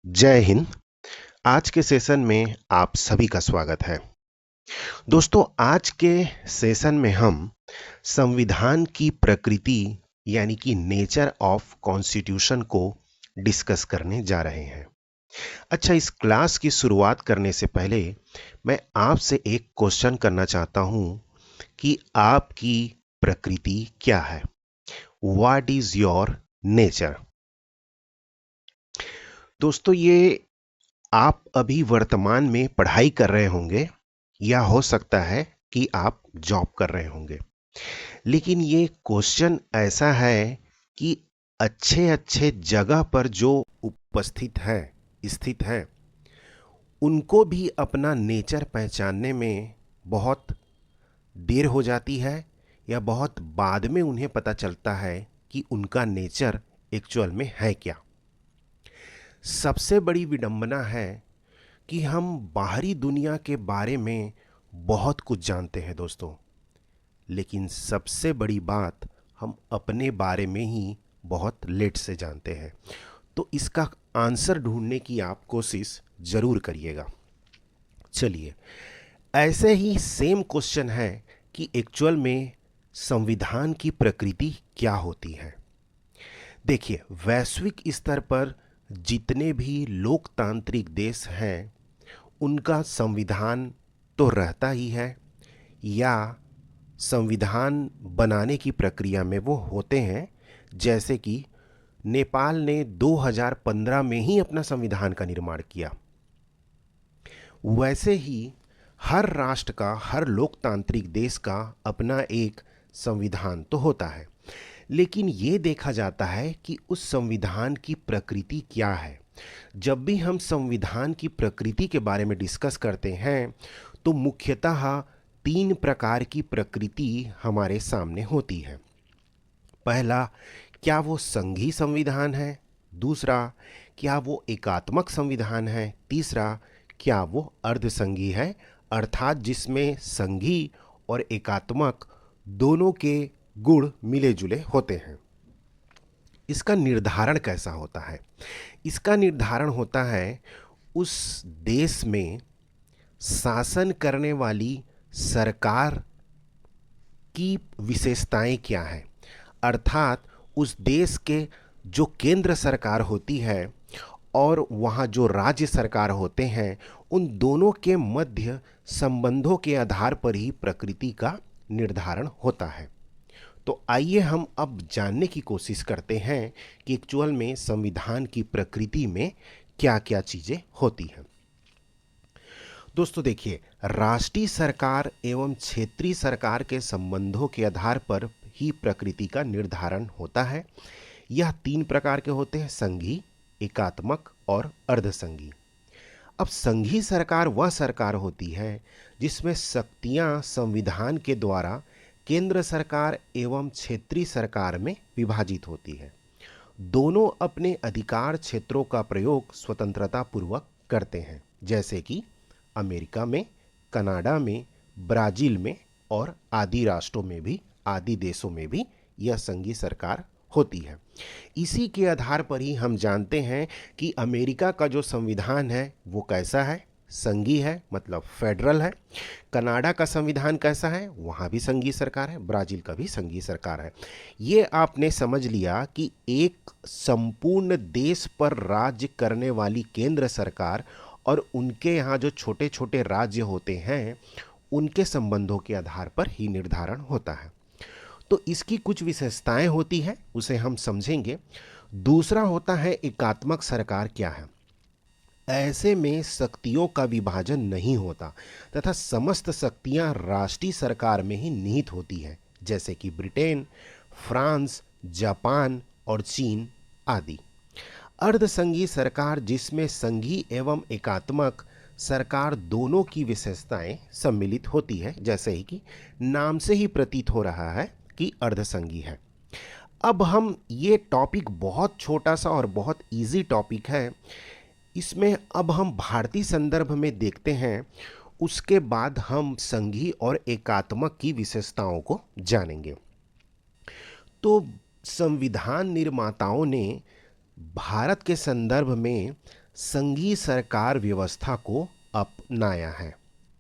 जय हिंद। आज के सेशन में आप सभी का स्वागत है। दोस्तों, आज के सेशन में हम संविधान की प्रकृति यानी कि नेचर ऑफ कॉन्स्टिट्यूशन को डिस्कस करने जा रहे हैं। अच्छा, इस क्लास की शुरुआत करने से पहले मैं आपसे एक क्वेश्चन करना चाहता हूं कि आपकी प्रकृति क्या है? What is your nature? दोस्तों, ये आप अभी वर्तमान में पढ़ाई कर रहे होंगे या हो सकता है कि आप जॉब कर रहे होंगे, लेकिन ये क्वेश्चन ऐसा है कि अच्छे अच्छे जगह पर जो उपस्थित है, स्थित है, उनको भी अपना नेचर पहचानने में बहुत देर हो जाती है या बहुत बाद में उन्हें पता चलता है कि उनका नेचर एक्चुअल में है क्या। सबसे बड़ी विडंबना है कि हम बाहरी दुनिया के बारे में बहुत कुछ जानते हैं दोस्तों, लेकिन सबसे बड़ी बात, हम अपने बारे में ही बहुत लेट से जानते हैं। तो इसका आंसर ढूंढने की आप कोशिश जरूर करिएगा। चलिए, ऐसे ही सेम क्वेश्चन है कि एक्चुअल में संविधान की प्रकृति क्या होती है। देखिए, वैश्विक स्तर पर जितने भी लोकतांत्रिक देश हैं, उनका संविधान तो रहता ही है या संविधान बनाने की प्रक्रिया में वो होते हैं। जैसे कि नेपाल ने 2015 में ही अपना संविधान का निर्माण किया। वैसे ही हर राष्ट्र का, हर लोकतांत्रिक देश का अपना एक संविधान तो होता है, लेकिन ये देखा जाता है कि उस संविधान की प्रकृति क्या है। जब भी हम संविधान की प्रकृति के बारे में डिस्कस करते हैं तो मुख्यतः 3 प्रकार की प्रकृति हमारे सामने होती है। पहला, क्या वो संघीय संविधान है? दूसरा, क्या वो एकात्मक संविधान है? तीसरा, क्या वो अर्धसंघीय है, अर्थात जिसमें संघीय और एकात्मक दोनों के गुण मिले जुले होते हैं। इसका निर्धारण कैसा होता है? इसका निर्धारण होता है उस देश में शासन करने वाली सरकार की विशेषताएं क्या हैं, अर्थात उस देश के जो केंद्र सरकार होती है और वहाँ जो राज्य सरकार होते हैं, उन दोनों के मध्य संबंधों के आधार पर ही प्रकृति का निर्धारण होता है। तो आइए हम अब जानने की कोशिश करते हैं कि एक्चुअल में संविधान की प्रकृति में क्या क्या चीज़ें होती हैं। दोस्तों देखिए, राष्ट्रीय सरकार एवं क्षेत्रीय सरकार के संबंधों के आधार पर ही प्रकृति का निर्धारण होता है। यह 3 प्रकार के होते हैं: संघीय, एकात्मक और अर्धसंघीय। अब संघीय सरकार वह सरकार होती है जिसमें शक्तियां संविधान के द्वारा केंद्र सरकार एवं क्षेत्रीय सरकार में विभाजित होती है। दोनों अपने अधिकार क्षेत्रों का प्रयोग स्वतंत्रता पूर्वक करते हैं, जैसे कि अमेरिका में, कनाडा में, ब्राजील में और आदि राष्ट्रों में भी, आदि देशों में भी यह संघीय सरकार होती है। इसी के आधार पर ही हम जानते हैं कि अमेरिका का जो संविधान है वो कैसा है? संघीय है, मतलब फेडरल है। कनाडा का संविधान कैसा है? वहाँ भी संघीय सरकार है। ब्राज़ील का भी संघीय सरकार है। ये आपने समझ लिया कि एक संपूर्ण देश पर राज्य करने वाली केंद्र सरकार और उनके यहाँ जो छोटे छोटे राज्य होते हैं, उनके संबंधों के आधार पर ही निर्धारण होता है। तो इसकी कुछ विशेषताएं होती हैं, उसे हम समझेंगे। दूसरा होता है एकात्मक सरकार क्या है? ऐसे में शक्तियों का विभाजन नहीं होता तथा समस्त शक्तियां राष्ट्रीय सरकार में ही निहित होती है, जैसे कि ब्रिटेन, फ्रांस, जापान और चीन आदि। अर्धसंघीय सरकार, जिसमें संघीय एवं एकात्मक सरकार दोनों की विशेषताएं सम्मिलित होती है, जैसे ही कि नाम से ही प्रतीत हो रहा है कि अर्धसंघीय है। अब हम ये टॉपिक बहुत छोटा सा और बहुत इजी टॉपिक है, इसमें अब हम भारतीय संदर्भ में देखते हैं, उसके बाद हम संघीय और एकात्मक की विशेषताओं को जानेंगे। तो संविधान निर्माताओं ने भारत के संदर्भ में संघीय सरकार व्यवस्था को अपनाया है।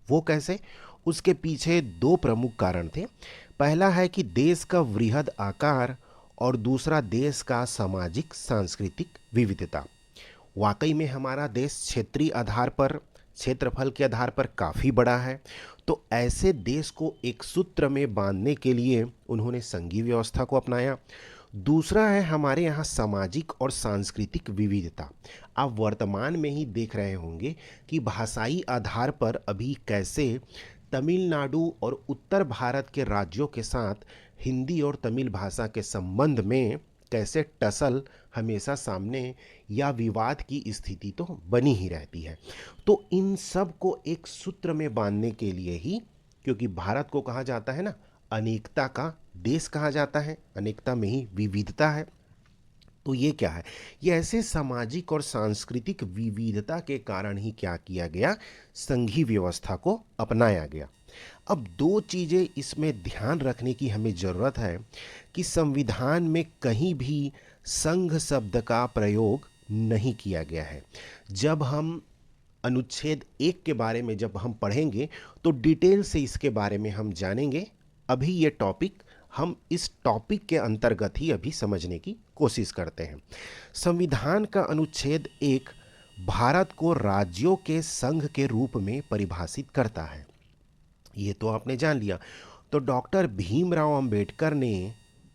वो कैसे? उसके पीछे दो प्रमुख कारण थे। पहला है कि देश का वृहद आकार और दूसरा देश का सामाजिक सांस्कृतिक विविधता। वाकई में हमारा देश क्षेत्रीय आधार पर, क्षेत्रफल के आधार पर काफ़ी बड़ा है। तो ऐसे देश को एक सूत्र में बांधने के लिए उन्होंने संघीय व्यवस्था को अपनाया। दूसरा है हमारे यहाँ सामाजिक और सांस्कृतिक विविधता। आप वर्तमान में ही देख रहे होंगे कि भाषाई आधार पर अभी कैसे तमिलनाडु और उत्तर भारत के राज्यों के साथ हिंदी और तमिल भाषा के संबंध में कैसे टसल हमेशा सामने या विवाद की स्थिति तो बनी ही रहती है। तो इन सब को एक सूत्र में बांधने के लिए ही, क्योंकि भारत को कहा जाता है ना, अनेकता का देश कहा जाता है, अनेकता में ही विविधता है। तो ये क्या है? ये ऐसे सामाजिक और सांस्कृतिक विविधता के कारण ही क्या किया गया, संघीय व्यवस्था को अपनाया गया। अब दो चीज़ें इसमें ध्यान रखने की हमें ज़रूरत है कि संविधान में कहीं भी संघ शब्द का प्रयोग नहीं किया गया है। जब हम अनुच्छेद 1 के बारे में जब हम पढ़ेंगे तो डिटेल से इसके बारे में हम जानेंगे। अभी ये टॉपिक हम इस टॉपिक के अंतर्गत ही अभी समझने की कोशिश करते हैं। संविधान का अनुच्छेद 1 भारत को राज्यों के संघ के रूप में परिभाषित करता है। ये तो आपने जान लिया। तो डॉक्टर भीमराव अंबेडकर ने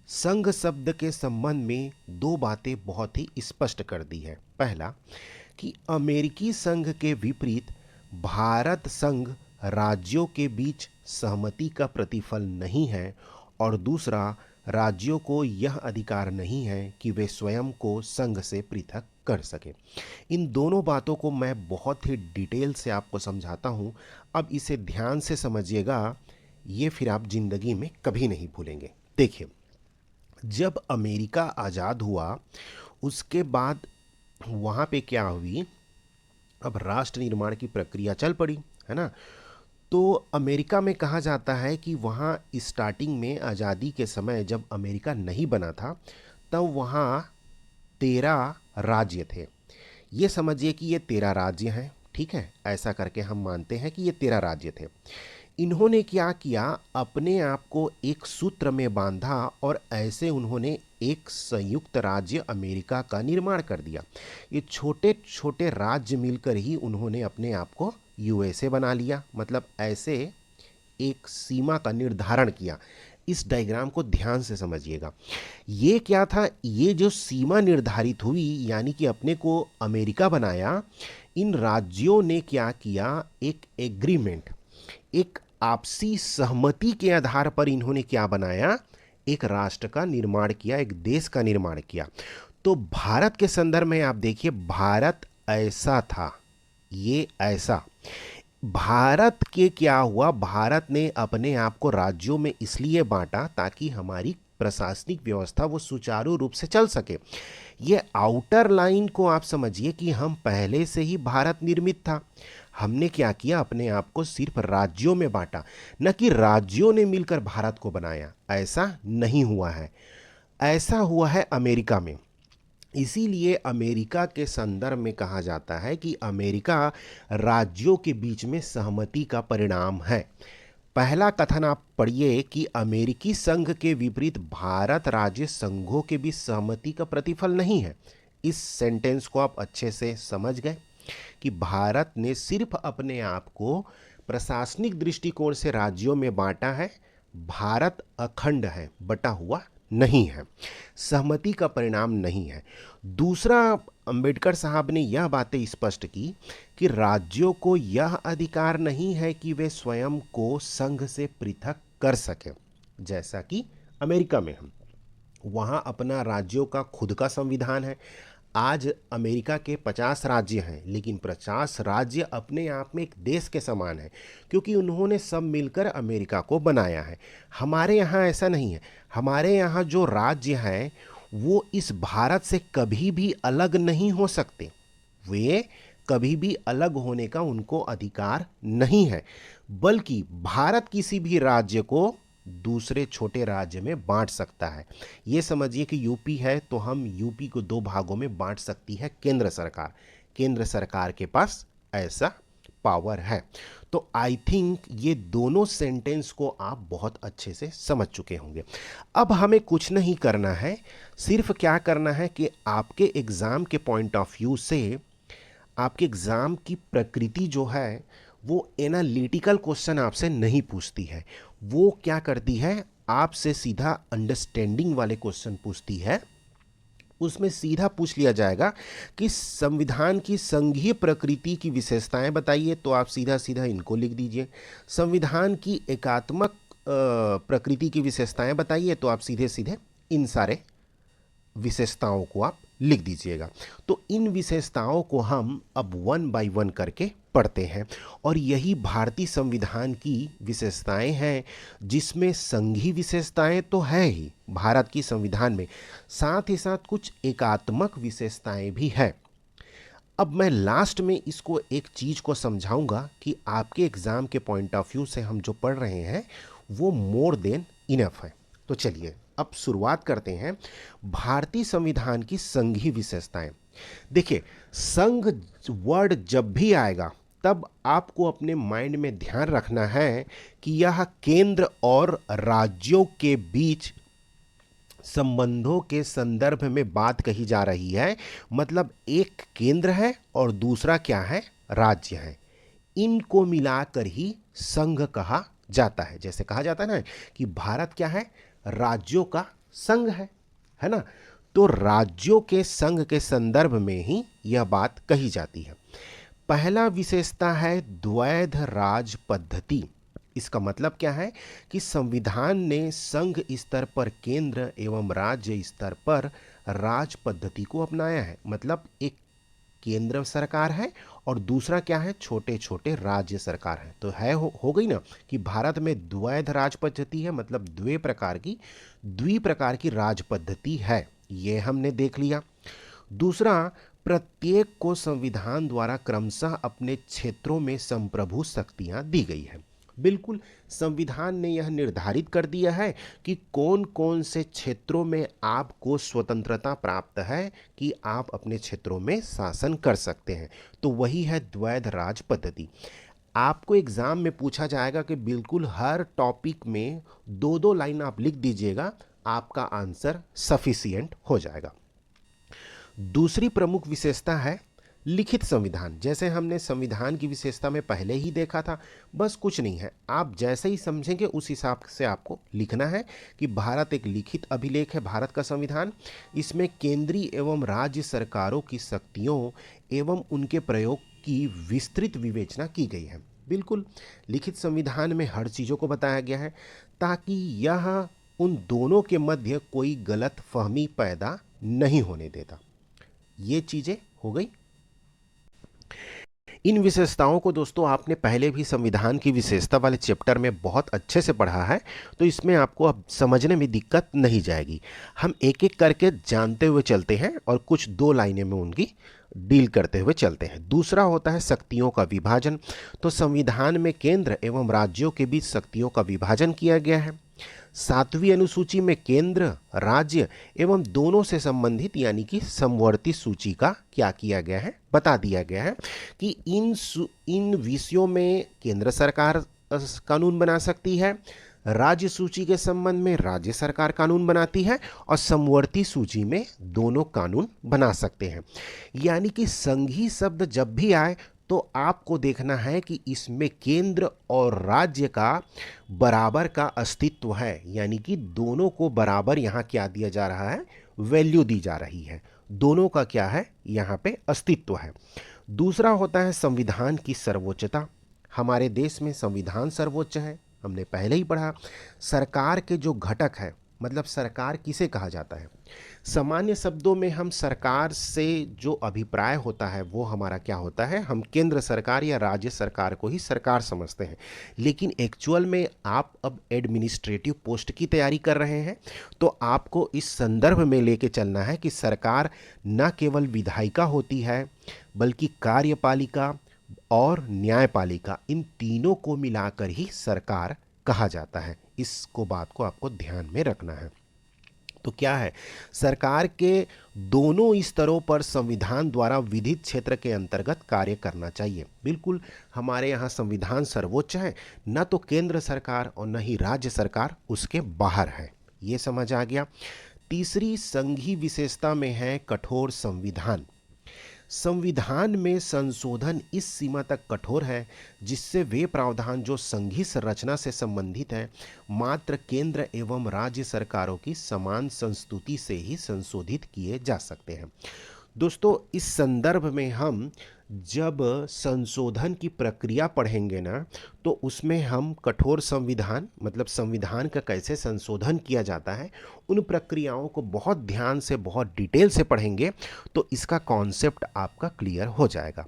संघ शब्द के संबंध में दो बातें बहुत ही स्पष्ट कर दी है। पहला कि अमेरिकी संघ के विपरीत भारत संघ राज्यों के बीच सहमति का प्रतिफल नहीं है, और दूसरा, राज्यों को यह अधिकार नहीं है कि वे स्वयं को संघ से पृथक कर सके। इन दोनों बातों को मैं बहुत ही डिटेल से आपको समझाता हूँ। अब इसे ध्यान से समझिएगा, ये फिर आप जिंदगी में कभी नहीं भूलेंगे। देखिए, जब अमेरिका आज़ाद हुआ उसके बाद वहाँ पे क्या हुई, अब राष्ट्र निर्माण की प्रक्रिया चल पड़ी, है ना। तो अमेरिका में कहा जाता है कि वहाँ स्टार्टिंग में आज़ादी के समय जब अमेरिका नहीं बना था तब वहाँ 13 राज्य थे। ये समझिए कि ये 13 राज्य हैं, ठीक है। ऐसा करके हम मानते हैं कि ये 13 राज्य थे। इन्होंने क्या किया, अपने आप को एक सूत्र में बांधा और ऐसे उन्होंने एक संयुक्त राज्य अमेरिका का निर्माण कर दिया। ये छोटे छोटे राज्य मिलकर ही उन्होंने अपने आप को यूएसए बना लिया। मतलब ऐसे एक सीमा का निर्धारण किया। इस डायग्राम को ध्यान से समझिएगा। ये क्या था, ये जो सीमा निर्धारित हुई यानी कि अपने को अमेरिका बनाया, इन राज्यों ने क्या किया, एक एग्रीमेंट, एक आपसी सहमति के आधार पर इन्होंने क्या बनाया, एक राष्ट्र का निर्माण किया, एक देश का निर्माण किया। तो भारत के संदर्भ में आप देखिए, भारत ऐसा था, ये ऐसा। भारत के क्या हुआ, भारत ने अपने आप को राज्यों में इसलिए बांटा ताकि हमारी प्रशासनिक व्यवस्था वो सुचारू रूप से चल सके। ये आउटर लाइन को आप समझिए कि हम पहले से ही भारत निर्मित था। हमने क्या किया, अपने आप को सिर्फ राज्यों में बांटा, न कि राज्यों ने मिलकर भारत को बनाया। ऐसा नहीं हुआ है, ऐसा हुआ है अमेरिका में। इसीलिए अमेरिका के संदर्भ में कहा जाता है कि अमेरिका राज्यों के बीच में सहमति का परिणाम है। पहला कथन आप पढ़िए कि अमेरिकी संघ के विपरीत भारत राज्य संघों के बीच सहमति का प्रतिफल नहीं है। इस सेंटेंस को आप अच्छे से समझ गए कि भारत ने सिर्फ अपने आप को प्रशासनिक दृष्टिकोण से राज्यों में बांटा है। भारत अखंड है, बटा हुआ नहीं है, सहमति का परिणाम नहीं है। दूसरा, अंबेडकर साहब ने यह बातें स्पष्ट की कि राज्यों को यह अधिकार नहीं है कि वे स्वयं को संघ से पृथक कर सकें। जैसा कि अमेरिका में हम, वहाँ अपना राज्यों का खुद का संविधान है। आज अमेरिका के 50 राज्य हैं, लेकिन 50 राज्य अपने आप में एक देश के समान है, क्योंकि उन्होंने सब मिलकर अमेरिका को बनाया है। हमारे यहाँ ऐसा नहीं है। हमारे यहाँ जो राज्य हैं वो इस भारत से कभी भी अलग नहीं हो सकते। वे कभी भी अलग होने का उनको अधिकार नहीं है, बल्कि भारत किसी भी राज्य को दूसरे छोटे राज्य में बांट सकता है। ये समझिए कि यूपी है तो हम यूपी को 2 भागों में बांट सकती है केंद्र सरकार। केंद्र सरकार के पास ऐसा पावर है। तो आई थिंक ये दोनों सेंटेंस को आप बहुत अच्छे से समझ चुके होंगे। अब हमें कुछ नहीं करना है, सिर्फ क्या करना है कि आपके एग्ज़ाम के पॉइंट ऑफ व्यू से आपके एग्ज़ाम की प्रकृति जो है वो एनालिटिकल क्वेश्चन आपसे नहीं पूछती है, वो क्या करती है आपसे सीधा अंडरस्टैंडिंग वाले क्वेश्चन पूछती है। उसमें सीधा पूछ लिया जाएगा कि संविधान की संघीय प्रकृति की विशेषताएं बताइए, तो आप सीधा सीधा इनको लिख दीजिए। संविधान की एकात्मक प्रकृति की विशेषताएं बताइए, तो आप सीधे सीधे इन सारे विशेषताओं को आप लिख दीजिएगा। तो इन विशेषताओं को हम अब वन बाय वन करके पढ़ते हैं, और यही भारतीय संविधान की विशेषताएं हैं, जिसमें संघीय विशेषताएं तो है ही भारत की संविधान में, साथ ही साथ कुछ एकात्मक विशेषताएं भी है। अब मैं लास्ट में इसको एक चीज़ को समझाऊंगा कि आपके एग्ज़ाम के पॉइंट ऑफ व्यू से हम जो पढ़ रहे हैं वो मोर देन इनफ है। तो चलिए अब शुरुआत करते हैं भारतीय संविधान की संघीय विशेषताएं। देखिए, संघ वर्ड जब भी आएगा तब आपको अपने माइंड में ध्यान रखना है कि यह केंद्र और राज्यों के बीच संबंधों के संदर्भ में बात कही जा रही है। मतलब एक केंद्र है और दूसरा क्या है, राज्य है। इनको मिलाकर ही संघ कहा जाता है। जैसे कहा जाता है ना कि भारत क्या है, राज्यों का संघ है ना। तो राज्यों के संघ के संदर्भ में ही यह बात कही जाती है। पहला विशेषता है द्वैध राज पद्धति। इसका मतलब क्या है कि संविधान ने संघ स्तर पर केंद्र एवं राज्य स्तर पर राज पद्धति को अपनाया है। मतलब एक केंद्र सरकार है और दूसरा क्या है, छोटे छोटे राज्य सरकार है। तो है हो गई ना कि भारत में द्वैध राज पद्धति है, मतलब द्वि प्रकार की राज पद्धति है, ये हमने देख लिया। दूसरा, प्रत्येक को संविधान द्वारा क्रमशः अपने क्षेत्रों में संप्रभु शक्तियां दी गई है। बिल्कुल, संविधान ने यह निर्धारित कर दिया है कि कौन कौन से क्षेत्रों में आपको स्वतंत्रता प्राप्त है कि आप अपने क्षेत्रों में शासन कर सकते हैं। तो वही है द्वैध राज पद्धति। आपको एग्जाम में पूछा जाएगा कि बिल्कुल हर टॉपिक में दो दो लाइन आप लिख दीजिएगा, आपका आंसर सफिशिएंट हो जाएगा। दूसरी प्रमुख विशेषता है लिखित संविधान। जैसे हमने संविधान की विशेषता में पहले ही देखा था, बस कुछ नहीं है, आप जैसे ही समझेंगे उस हिसाब से आपको लिखना है कि भारत एक लिखित अभिलेख है, भारत का संविधान। इसमें केंद्रीय एवं राज्य सरकारों की शक्तियों एवं उनके प्रयोग की विस्तृत विवेचना की गई है। बिल्कुल, लिखित संविधान में हर चीज़ों को बताया गया है ताकि यह उन दोनों के मध्य कोई गलत फहमी पैदा नहीं होने देता। ये चीज़ें हो गई। इन विशेषताओं को दोस्तों आपने पहले भी संविधान की विशेषता वाले चैप्टर में बहुत अच्छे से पढ़ा है, तो इसमें आपको अब समझने में दिक्कत नहीं जाएगी। हम एक एक करके जानते हुए चलते हैं और कुछ दो लाइनें में उनकी डील करते हुए चलते हैं। दूसरा होता है शक्तियों का विभाजन। तो संविधान में केंद्र एवं राज्यों के बीच शक्तियों का विभाजन किया गया है। 7वीं अनुसूची में केंद्र, राज्य एवं दोनों से संबंधित यानी कि समवर्ती सूची का क्या किया गया है, बता दिया गया है कि इन विषयों में केंद्र सरकार कानून बना सकती है, राज्य सूची के संबंध में राज्य सरकार कानून बनाती है, और समवर्ती सूची में दोनों कानून बना सकते हैं। यानी कि संघीय शब्द जब भी आए तो आपको देखना है कि इसमें केंद्र और राज्य का बराबर का अस्तित्व है, यानी कि दोनों को बराबर यहाँ क्या दिया जा रहा है, वैल्यू दी जा रही है। दोनों का क्या है, यहाँ पे अस्तित्व है। दूसरा होता है संविधान की सर्वोच्चता। हमारे देश में संविधान सर्वोच्च है, हमने पहले ही पढ़ा। सरकार के जो घटक है, मतलब सरकार किसे कहा जाता है, सामान्य शब्दों में हम सरकार से जो अभिप्राय होता है वो हमारा क्या होता है, हम केंद्र सरकार या राज्य सरकार को ही सरकार समझते हैं। लेकिन एक्चुअल में आप अब एडमिनिस्ट्रेटिव पोस्ट की तैयारी कर रहे हैं, तो आपको इस संदर्भ में लेके चलना है कि सरकार न केवल विधायिका होती है बल्कि कार्यपालिका और न्यायपालिका, इन तीनों को मिलाकर ही सरकार कहा जाता है। इसको बात को आपको ध्यान में रखना है। तो क्या है, सरकार के दोनों स्तरों पर संविधान द्वारा विधित क्षेत्र के अंतर्गत कार्य करना चाहिए। बिल्कुल, हमारे यहाँ संविधान सर्वोच्च है, न तो केंद्र सरकार और न ही राज्य सरकार उसके बाहर है। ये समझ आ गया। तीसरी संघीय विशेषता में है कठोर संविधान। संविधान में संशोधन इस सीमा तक कठोर है जिससे वे प्रावधान जो संघीय संरचना से संबंधित हैं मात्र केंद्र एवं राज्य सरकारों की समान संस्तुति से ही संशोधित किए जा सकते हैं। दोस्तों, इस संदर्भ में हम जब संशोधन की प्रक्रिया पढ़ेंगे ना, तो उसमें हम कठोर संविधान मतलब संविधान का कैसे संशोधन किया जाता है उन प्रक्रियाओं को बहुत ध्यान से, बहुत डिटेल से पढ़ेंगे, तो इसका कॉन्सेप्ट आपका क्लियर हो जाएगा।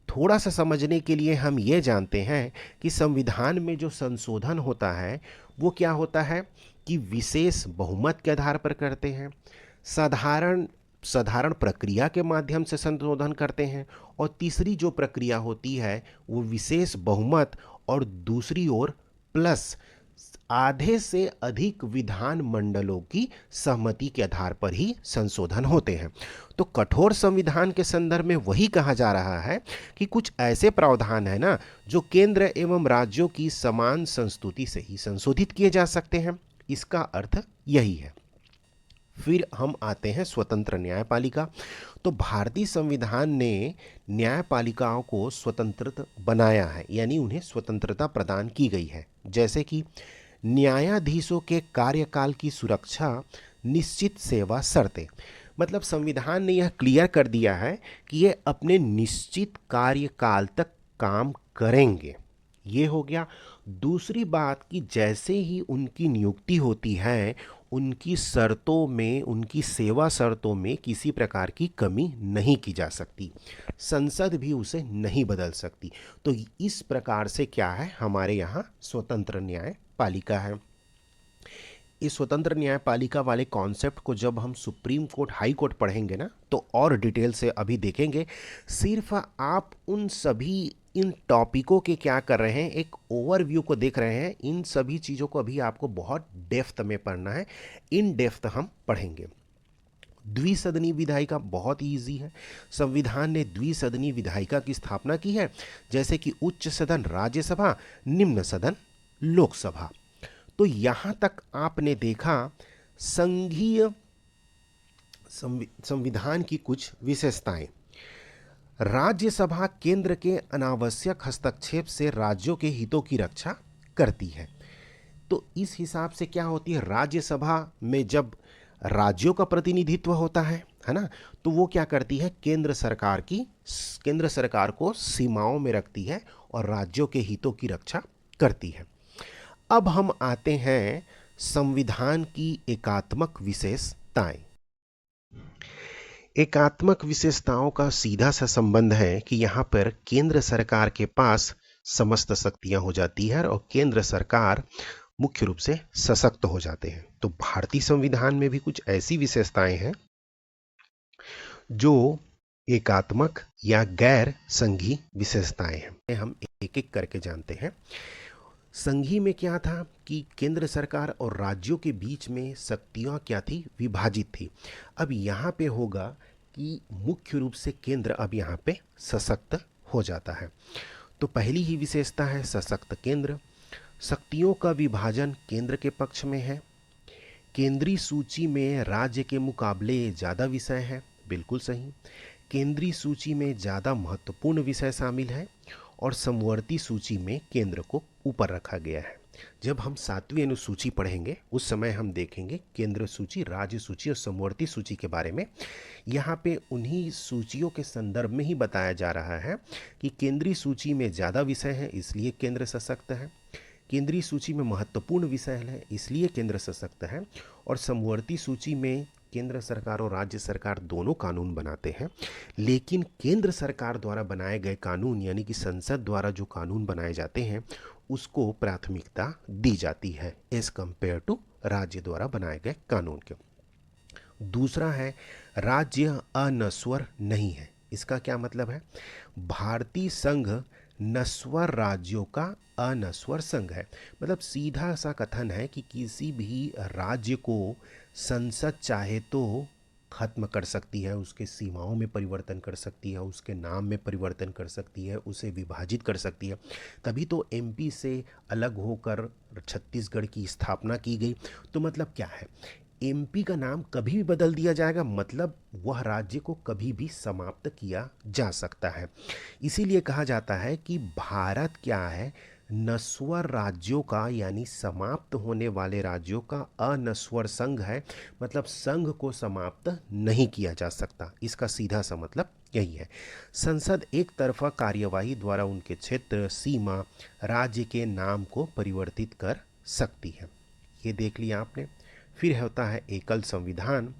थोड़ा सा समझने के लिए हम ये जानते हैं कि संविधान में जो संशोधन होता है वो क्या होता है कि विशेष बहुमत के आधार पर करते हैं, साधारण प्रक्रिया के माध्यम से संशोधन करते हैं, और तीसरी जो प्रक्रिया होती है वो विशेष बहुमत और दूसरी ओर प्लस आधे से अधिक विधान मंडलों की सहमति के आधार पर ही संशोधन होते हैं। तो कठोर संविधान के संदर्भ में वही कहा जा रहा है कि कुछ ऐसे प्रावधान है ना जो केंद्र एवं राज्यों की समान संस्तुति से ही संशोधित किए जा सकते हैं। इसका अर्थ यही है। फिर हम आते हैं स्वतंत्र न्यायपालिका। तो भारतीय संविधान ने न्यायपालिकाओं को स्वतंत्र बनाया है, यानी उन्हें स्वतंत्रता प्रदान की गई है। जैसे कि न्यायाधीशों के कार्यकाल की सुरक्षा, निश्चित सेवा शर्तें। मतलब संविधान ने यह क्लियर कर दिया है कि ये अपने निश्चित कार्यकाल तक काम करेंगे। ये हो गया। दूसरी बात कि जैसे ही उनकी नियुक्ति होती है उनकी शर्तों में, उनकी सेवा शर्तों में किसी प्रकार की कमी नहीं की जा सकती, संसद भी उसे नहीं बदल सकती। तो इस प्रकार से क्या है, हमारे यहाँ स्वतंत्र न्यायपालिका है। इस स्वतंत्र न्यायपालिका वाले कॉन्सेप्ट को जब हम सुप्रीम कोर्ट, हाई कोर्ट पढ़ेंगे ना, तो और डिटेल से अभी देखेंगे। सिर्फ आप उन सभी इन टॉपिकों के क्या कर रहे हैं, एक ओवरव्यू को देख रहे हैं। इन सभी चीज़ों को अभी आपको बहुत डेप्थ में पढ़ना है, इन डेप्थ हम पढ़ेंगे। द्विसदनीय विधायिका बहुत ही ईजी है। संविधान ने द्विसदनीय विधायिका की स्थापना की है, जैसे कि उच्च सदन राज्यसभा, निम्न सदन लोकसभा। तो यहाँ तक आपने देखा संघीय संविधान की कुछ विशेषताएं। राज्यसभा केंद्र के अनावश्यक हस्तक्षेप से राज्यों के हितों की रक्षा करती है। तो इस हिसाब से क्या होती है, राज्यसभा में जब राज्यों का प्रतिनिधित्व होता है ना, तो वो क्या करती है, केंद्र सरकार को सीमाओं में रखती है और राज्यों के हितों की रक्षा करती है। अब हम आते हैं संविधान की एकात्मक विशेषताएं। एकात्मक विशेषताओं का सीधा सा संबंध है कि यहाँ पर केंद्र सरकार के पास समस्त शक्तियां हो जाती है और केंद्र सरकार मुख्य रूप से सशक्त हो जाते हैं। तो भारतीय संविधान में भी कुछ ऐसी विशेषताएं हैं जो एकात्मक या गैर संघीय विशेषताएं हैं। हम एक एक करके जानते हैं। संघीय में क्या था कि केंद्र सरकार और राज्यों के बीच में शक्तियां क्या थी, विभाजित थी। अब यहाँ पे होगा कि मुख्य रूप से केंद्र अब यहाँ पे सशक्त हो जाता है। तो पहली ही विशेषता है सशक्त केंद्र। शक्तियों का विभाजन केंद्र के पक्ष में है। केंद्रीय सूची में राज्य के मुकाबले ज़्यादा विषय है, बिल्कुल सही। केंद्रीय सूची में ज़्यादा महत्वपूर्ण विषय शामिल है और समवर्ती सूची में केंद्र को ऊपर रखा गया है। जब हम 7वीं अनुसूची पढ़ेंगे उस समय हम देखेंगे केंद्र सूची, राज्य सूची और समवर्ती सूची के बारे में। यहाँ पे उन्हीं सूचियों के संदर्भ में ही बताया जा रहा है कि केंद्रीय सूची में ज़्यादा विषय हैं इसलिए केंद्र सशक्त है, केंद्रीय सूची में महत्वपूर्ण विषय है इसलिए केंद्र सशक्त है, और समवर्ती सूची में केंद्र सरकार और राज्य सरकार दोनों कानून बनाते हैं, लेकिन केंद्र सरकार द्वारा बनाए गए कानून यानी कि संसद द्वारा जो कानून बनाए जाते हैं उसको प्राथमिकता दी जाती है एज कंपेयर टू राज्य द्वारा बनाए गए कानून के। दूसरा है राज्य अनस्वर नहीं है। इसका क्या मतलब है, भारतीय संघ नस्वर राज्यों का अनस्वर संघ है। मतलब सीधा सा कथन है कि किसी भी राज्य को संसद चाहे तो खत्म कर सकती है, उसके सीमाओं में परिवर्तन कर सकती है, उसके नाम में परिवर्तन कर सकती है, उसे विभाजित कर सकती है। तभी तो एमपी से अलग होकर छत्तीसगढ़ की स्थापना की गई। तो मतलब क्या है, एमपी का नाम कभी भी बदल दिया जाएगा, मतलब वह राज्य को कभी भी समाप्त किया जा सकता है। इसीलिए कहा जाता है कि भारत क्या है, नस्वर राज्यों का यानी समाप्त होने वाले राज्यों का अनस्वर संघ है। मतलब संघ को समाप्त नहीं किया जा सकता, इसका सीधा सा मतलब यही है। संसद एक तरफा कार्यवाही द्वारा उनके क्षेत्र, सीमा, राज्य के नाम को परिवर्तित कर सकती है। ये देख लिया आपने। फिर होता है एकल संविधान।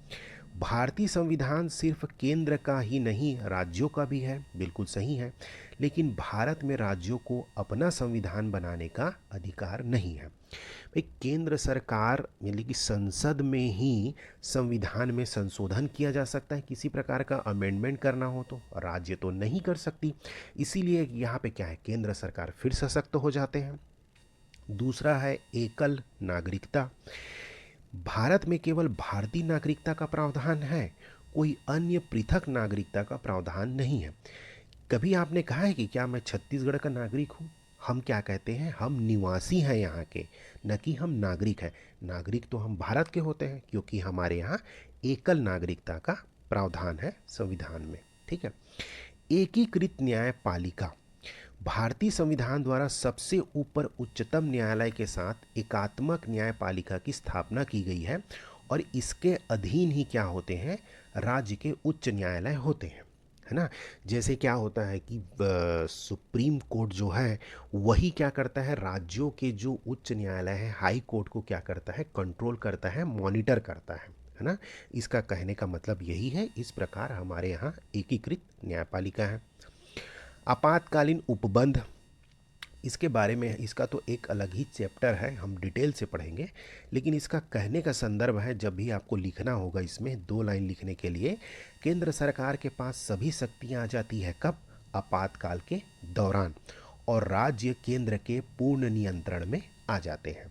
भारतीय संविधान सिर्फ केंद्र का ही नहीं, राज्यों का भी है, बिल्कुल सही है। लेकिन भारत में राज्यों को अपना संविधान बनाने का अधिकार नहीं है। भाई, केंद्र सरकार यानी कि संसद में ही संविधान में संशोधन किया जा सकता है, किसी प्रकार का अमेंडमेंट करना हो तो राज्य तो नहीं कर सकती। इसीलिए यहाँ पे क्या है, केंद्र सरकार फिर सशक्त हो जाते हैं। दूसरा है एकल नागरिकता। भारत में केवल भारतीय नागरिकता का प्रावधान है, कोई अन्य पृथक नागरिकता का प्रावधान नहीं है। कभी आपने कहा है कि क्या मैं छत्तीसगढ़ का नागरिक हूँ? हम क्या कहते हैं, हम निवासी हैं यहाँ के, न कि हम नागरिक हैं। नागरिक तो हम भारत के होते हैं, क्योंकि हमारे यहाँ एकल नागरिकता का प्रावधान है संविधान में। ठीक है। एकीकृत न्यायपालिका। भारतीय संविधान द्वारा सबसे ऊपर उच्चतम न्यायालय के साथ एकात्मक न्यायपालिका की स्थापना की गई है, और इसके अधीन ही क्या होते हैं, राज्य के उच्च न्यायालय होते हैं, है ना। जैसे क्या होता है कि सुप्रीम कोर्ट जो है वही क्या करता है, राज्यों के जो उच्च न्यायालय है, हाई कोर्ट को क्या करता है, कंट्रोल करता है, मॉनिटर करता है ना। इसका कहने का मतलब यही है। इस प्रकार हमारे यहाँ एकीकृत न्यायपालिका है। आपातकालीन उपबंध, इसके बारे में इसका तो एक अलग ही चैप्टर है, हम डिटेल से पढ़ेंगे। लेकिन इसका कहने का संदर्भ है, जब भी आपको लिखना होगा इसमें 2 लाइन लिखने के लिए, केंद्र सरकार के पास सभी शक्तियां आ जाती है कब, आपातकाल के दौरान, और राज्य केंद्र के पूर्ण नियंत्रण में आ जाते हैं।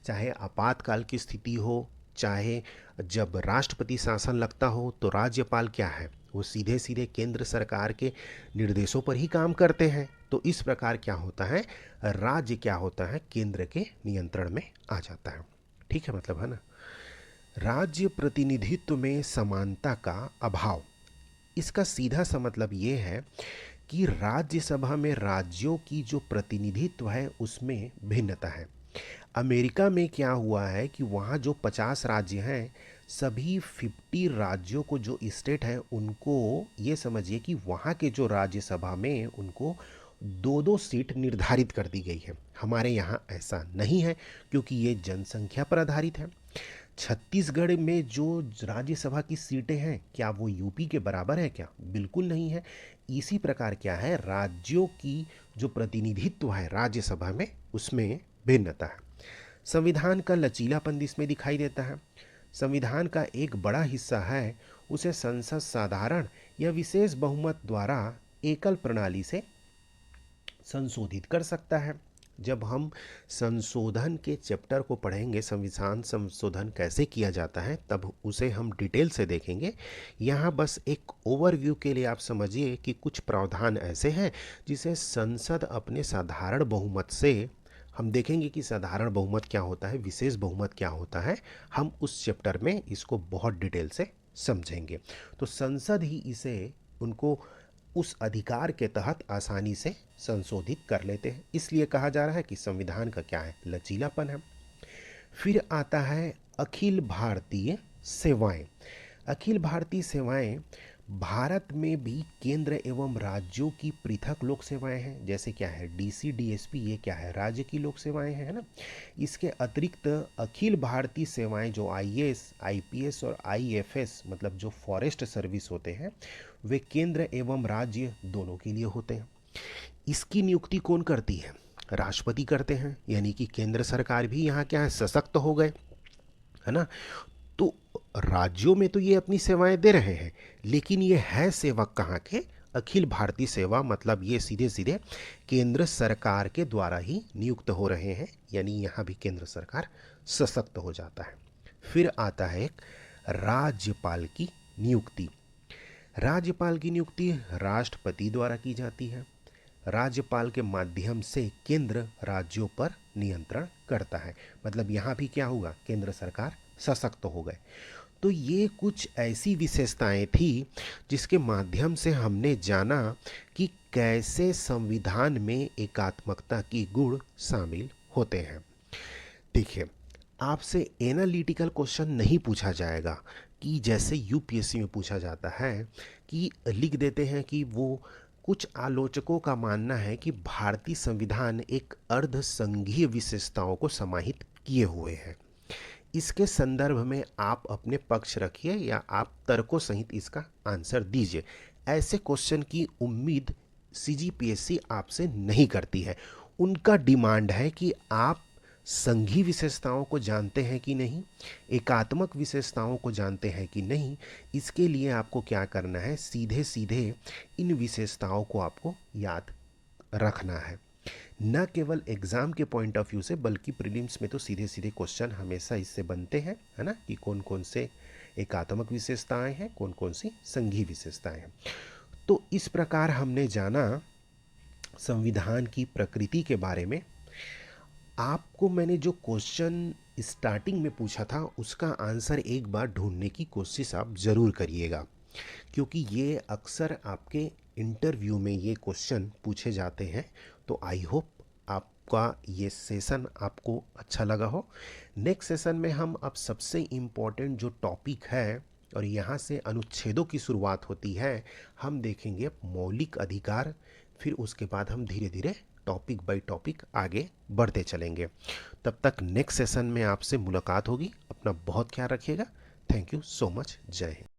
चाहे आपातकाल की स्थिति हो, चाहे जब राष्ट्रपति शासन लगता हो, तो राज्यपाल क्या है, वो सीधे सीधे केंद्र सरकार के निर्देशों पर ही काम करते हैं। तो इस प्रकार क्या होता है, राज्य क्या होता है, केंद्र के नियंत्रण में आ जाता है। ठीक है, मतलब है ना। राज्य प्रतिनिधित्व में समानता का अभाव। इसका सीधा सा मतलब ये है कि राज्यसभा में राज्यों की जो प्रतिनिधित्व है उसमें भिन्नता है। अमेरिका में क्या हुआ है कि वहाँ जो 50 राज्य हैं, सभी 50 राज्यों को, जो स्टेट है उनको ये समझिए कि वहाँ के जो राज्यसभा में उनको 2-2 सीट निर्धारित कर दी गई है। हमारे यहाँ ऐसा नहीं है, क्योंकि ये जनसंख्या पर आधारित है। छत्तीसगढ़ में जो राज्यसभा की सीटें हैं, क्या वो यूपी के बराबर है क्या? बिल्कुल नहीं है। इसी प्रकार क्या है, राज्यों की जो प्रतिनिधित्व है राज्यसभा में, उसमें भिन्नता है। संविधान का लचीलापन इसमें दिखाई देता है। संविधान का एक बड़ा हिस्सा है, उसे संसद साधारण या विशेष बहुमत द्वारा एकल प्रणाली से संशोधित कर सकता है। जब हम संशोधन के चैप्टर को पढ़ेंगे, संविधान संशोधन कैसे किया जाता है, तब उसे हम डिटेल से देखेंगे। यहाँ बस एक ओवरव्यू के लिए आप समझिए कि कुछ प्रावधान ऐसे हैं जिसे संसद अपने साधारण बहुमत से, हम देखेंगे कि साधारण बहुमत क्या होता है, विशेष बहुमत क्या होता है, हम उस चैप्टर में इसको बहुत डिटेल से समझेंगे। तो संसद ही इसे उनको उस अधिकार के तहत आसानी से संशोधित कर लेते हैं। इसलिए कहा जा रहा है कि संविधान का क्या है, लचीलापन है। फिर आता है अखिल भारतीय सेवाएं। अखिल भारतीय सेवाएं, भारत में भी केंद्र एवं राज्यों की पृथक लोक सेवाएं हैं। जैसे क्या है, डीसी डीएसपी, ये क्या है, राज्य की लोक सेवाएं हैं, है ना। इसके अतिरिक्त अखिल भारतीय सेवाएं जो आईएएस, आईपीएस और आईएफएस, मतलब जो फॉरेस्ट सर्विस होते हैं, वे केंद्र एवं राज्य दोनों के लिए होते हैं। इसकी नियुक्ति कौन करती है, राष्ट्रपति करते हैं। यानी कि केंद्र सरकार भी यहाँ क्या है, सशक्त हो गए, है ना। तो राज्यों में तो ये अपनी सेवाएं दे रहे हैं, लेकिन ये है सेवक कहाँ के, अखिल भारतीय सेवा मतलब ये सीधे सीधे केंद्र सरकार के द्वारा ही नियुक्त हो रहे हैं, यानी यहाँ भी केंद्र सरकार सशक्त हो जाता है। फिर आता है एक राज्यपाल की नियुक्ति। राज्यपाल की नियुक्ति राष्ट्रपति द्वारा की जाती है। राज्यपाल के माध्यम से केंद्र राज्यों पर नियंत्रण करता है, मतलब यहाँ भी क्या हुआ, केंद्र सरकार सशक्त हो गए। तो ये कुछ ऐसी विशेषताएं थी जिसके माध्यम से हमने जाना कि कैसे संविधान में एकात्मकता की गुण शामिल होते हैं। देखिए, आपसे एनालिटिकल क्वेश्चन नहीं पूछा जाएगा कि जैसे यूपीएससी में पूछा जाता है कि लिख देते हैं कि वो कुछ आलोचकों का मानना है कि भारतीय संविधान एक अर्ध संघीय विशेषताओं को समाहित किए हुए है। इसके संदर्भ में आप अपने पक्ष रखिए या आप तर्कों सहित इसका आंसर दीजिए। ऐसे क्वेश्चन की उम्मीद सीजीपीएससी आपसे नहीं करती है। उनका डिमांड है कि आप संघीय विशेषताओं को जानते हैं कि नहीं, एकात्मक विशेषताओं को जानते हैं कि नहीं। इसके लिए आपको क्या करना है, सीधे सीधे इन विशेषताओं को आपको याद रखना है, न केवल एग्ज़ाम के पॉइंट ऑफ व्यू से बल्कि प्रीलिम्स में तो सीधे सीधे क्वेश्चन हमेशा इससे बनते हैं, है ना, कि कौन कौन से एकात्मक विशेषताएं हैं, कौन कौन सी संघीय विशेषताएं हैं। तो इस प्रकार हमने जाना संविधान की प्रकृति के बारे में। आपको मैंने जो क्वेश्चन स्टार्टिंग में पूछा था उसका आंसर एक बार ढूंढने की कोशिश आप ज़रूर करिएगा, क्योंकि ये अक्सर आपके इंटरव्यू में ये क्वेश्चन पूछे जाते हैं। तो आई होप आपका ये सेशन आपको अच्छा लगा हो। नेक्स्ट सेशन में हम अब सबसे इम्पोर्टेंट जो टॉपिक है और यहाँ से अनुच्छेदों की शुरुआत होती है, हम देखेंगे मौलिक अधिकार। फिर उसके बाद हम धीरे धीरे टॉपिक बाय टॉपिक आगे बढ़ते चलेंगे। तब तक नेक्स्ट सेशन में आपसे मुलाकात होगी। अपना बहुत ख्याल रखिएगा। Thank you so much. जय हिंद।